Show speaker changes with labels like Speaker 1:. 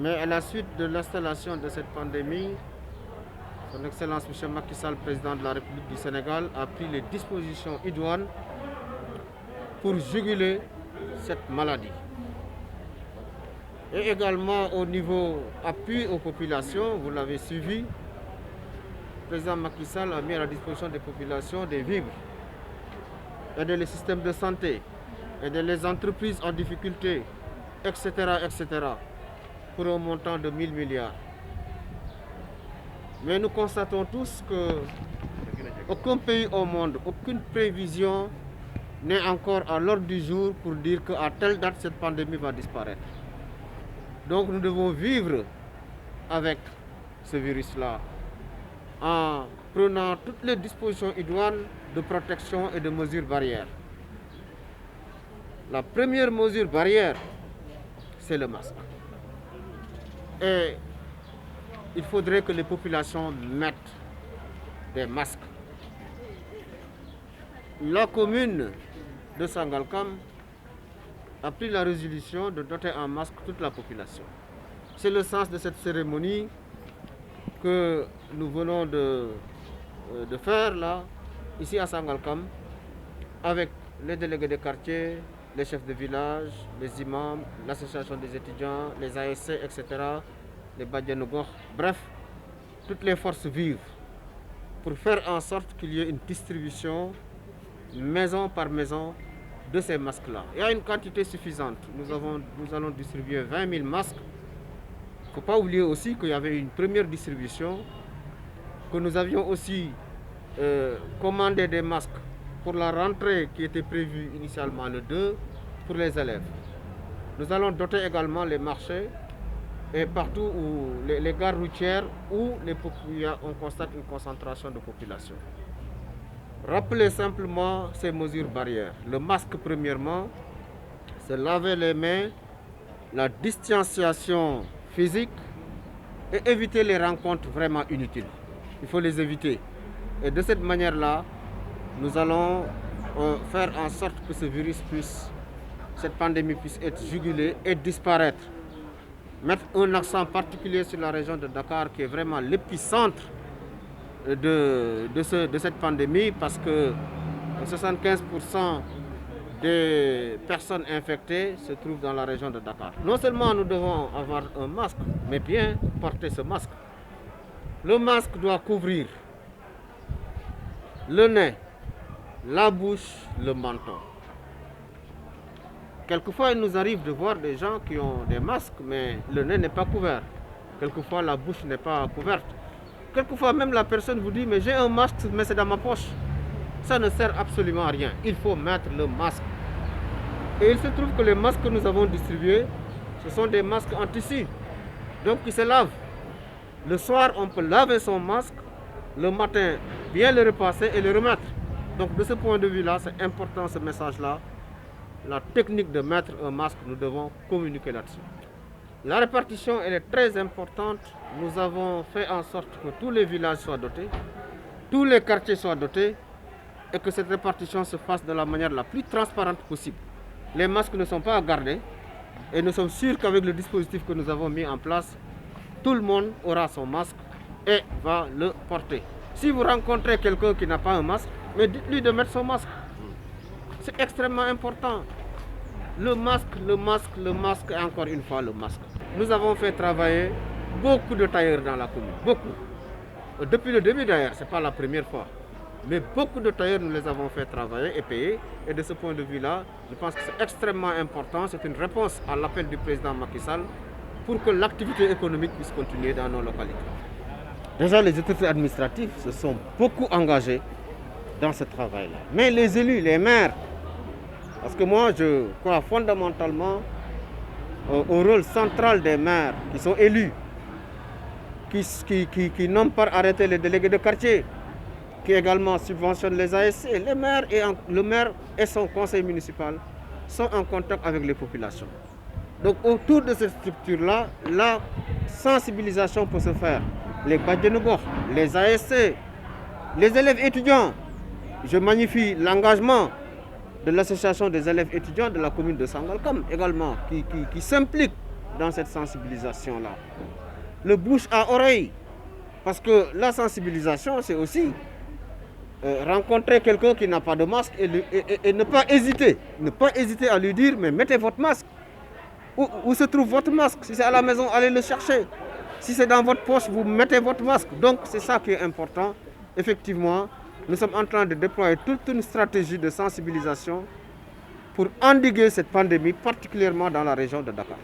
Speaker 1: Mais à la suite de l'installation de cette pandémie, Son Excellence M. Macky Sall, président de la République du Sénégal, a pris les dispositions idoines pour juguler cette maladie. Et également au niveau appui aux populations, vous l'avez suivi, le président Macky Sall a mis à la disposition des populations des vivres, aider les systèmes de santé, aider les entreprises en difficulté, etc., etc., pour un montant de 1000 milliards. Mais nous constatons tous qu'aucun pays au monde, aucune prévision n'est encore à l'ordre du jour pour dire qu'à telle date, cette pandémie va disparaître. Donc nous devons vivre avec ce virus-là en prenant toutes les dispositions idoines de protection et de mesures barrières. La première mesure barrière, c'est le masque. Et il faudrait que les populations mettent des masques. La commune de Sangalkam a pris la résolution de doter en masque toute la population. C'est le sens de cette cérémonie que nous venons de faire là, ici à Sangalkam, avec les délégués de quartier, les chefs de village, les imams, l'association des étudiants, les ASC, etc., les Badianougor, bref, toutes les forces vives, pour faire en sorte qu'il y ait une distribution maison par maison de ces masques-là. Il y a une quantité suffisante. Nous allons distribuer 20 000 masques. Il ne faut pas oublier aussi qu'il y avait une première distribution, que nous avions aussi commandé des masques pour la rentrée qui était prévue initialement le 2 pour les élèves. Nous allons doter également les marchés et partout où les gares routières où on constate une concentration de population. Rappelez simplement ces mesures barrières. Le masque, premièrement, c'est laver les mains, la distanciation physique et éviter les rencontres vraiment inutiles. Il faut les éviter. Et de cette manière-là, nous allons faire en sorte que ce virus cette pandémie puisse être jugulée et disparaître. Mettre un accent particulier sur la région de Dakar qui est vraiment l'épicentre de cette pandémie parce que 75% des personnes infectées se trouvent dans la région de Dakar. Non seulement nous devons avoir un masque, mais bien porter ce masque. Le masque doit couvrir le nez, la bouche, le menton. Quelquefois, il nous arrive de voir des gens qui ont des masques, mais le nez n'est pas couvert. Quelquefois, la bouche n'est pas couverte. Quelquefois, même la personne vous dit, mais j'ai un masque, mais c'est dans ma poche. Ça ne sert absolument à rien. Il faut mettre le masque. Et il se trouve que les masques que nous avons distribués, ce sont des masques en tissu, donc qui se lavent. Le soir, on peut laver son masque. Le matin, bien le repasser et le remettre. Donc, de ce point de vue-là, c'est important ce message-là. La technique de mettre un masque, nous devons communiquer là-dessus. La répartition, elle est très importante. Nous avons fait en sorte que tous les villages soient dotés, tous les quartiers soient dotés et que cette répartition se fasse de la manière la plus transparente possible. Les masques ne sont pas à garder et nous sommes sûrs qu'avec le dispositif que nous avons mis en place, tout le monde aura son masque et va le porter. Si vous rencontrez quelqu'un qui n'a pas un masque, mais dites-lui de mettre son masque. C'est extrêmement important. Le masque et encore une fois le masque. Nous avons fait travailler beaucoup de tailleurs dans la commune, beaucoup. Depuis le début d'ailleurs, ce n'est pas la première fois. Mais beaucoup de tailleurs, nous les avons fait travailler et payer. Et de ce point de vue-là, je pense que c'est extrêmement important. C'est une réponse à l'appel du président Macky Sall pour que l'activité économique puisse continuer dans nos localités. Déjà, les autorités administratives se sont beaucoup engagées dans ce travail-là. Mais les élus, les maires, parce que moi je crois fondamentalement au rôle central des maires qui sont élus, qui n'ont pas arrêté les délégués de quartier, qui également subventionnent les ASC. Le maire et son conseil municipal sont en contact avec les populations. Donc autour de cette structure-là, la sensibilisation peut se faire. Les Badianougor, les ASC, les élèves étudiants. Je magnifie l'engagement de l'association des élèves étudiants de la commune de Sangalkam également, qui s'implique dans cette sensibilisation-là. Le bouche à oreille, parce que la sensibilisation, c'est aussi rencontrer quelqu'un qui n'a pas de masque et ne pas hésiter. Ne pas hésiter à lui dire, mais mettez votre masque. Où se trouve votre masque? Si c'est à la maison, allez le chercher. Si c'est dans votre poche, vous mettez votre masque. Donc c'est ça qui est important. Effectivement, nous sommes en train de déployer toute une stratégie de sensibilisation pour endiguer cette pandémie, particulièrement dans la région de Dakar.